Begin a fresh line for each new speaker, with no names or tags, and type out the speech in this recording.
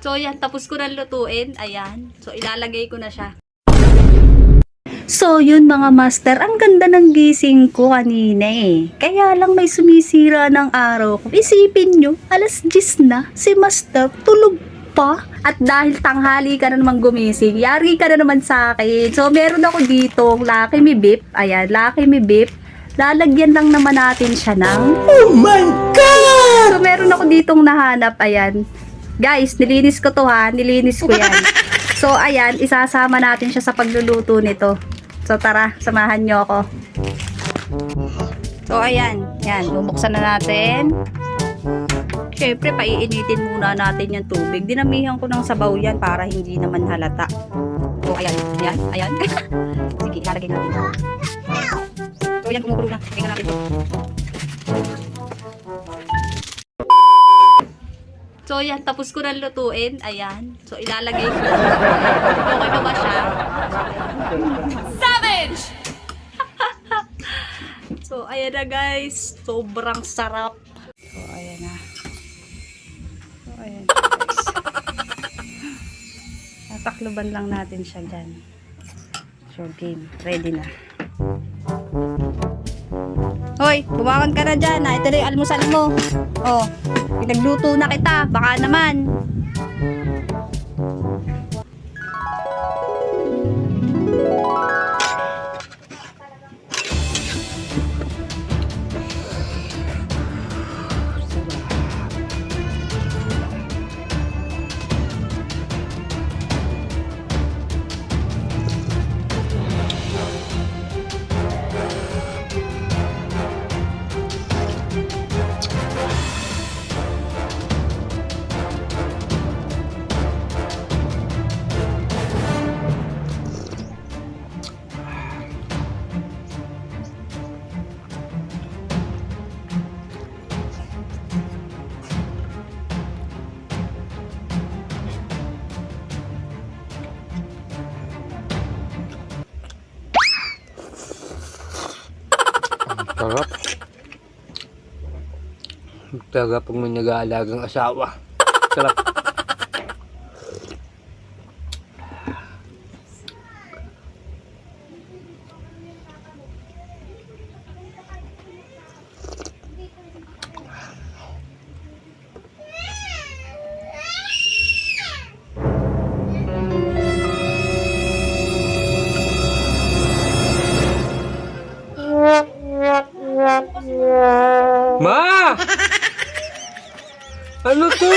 So, yan. Tapos ko na lutuin. Ayan. So, ilalagay ko na siya. So, yun mga master. Ang ganda ng gising ko kanina eh. Kaya lang may sumisira ng araw ko. Isipin nyo, alas 10 na. Si master tulog pa. At dahil tanghali ka na naman gumising, yari ka na naman sa akin. So, meron ako dito, Lucky Me Beef. Ayan, Lucky Me Beef. Lalagyan lang naman natin siya ng... Oh my God! So, meron ako ditong nahanap. Ayan. Guys, nilinis ko to ha. Nilinis ko yan. So, ayan, isasama natin siya sa pagluluto nito. So, tara, samahan nyo ako. So, ayan. Yan, bubuksan na natin. Siyempre, paiinitin muna natin yung tubig. Dinamihan ko ng sabaw yan para hindi naman halata. So, ayan. Ayan, ayan. Sige, ilalagay natin. So, ayan, kumukulo na. Tingnan natin ito. So, yan. Tapos ko na lutuin. Ayan. So, ilalagay ko. Okay pa ba siya? Savage! So, ayan na guys. Sobrang sarap. So, ayan na. So, ayan guys. Tatakloban lang natin siya dyan. So, game. Ready na. Hoy, bumakan ka na dyan. Ito na yung almusal mo. Oh, pinagluto na kita. Baka naman.
Sarap. Talaga pag may nag-aalagang asawa. Sarap. Ma! Ano to?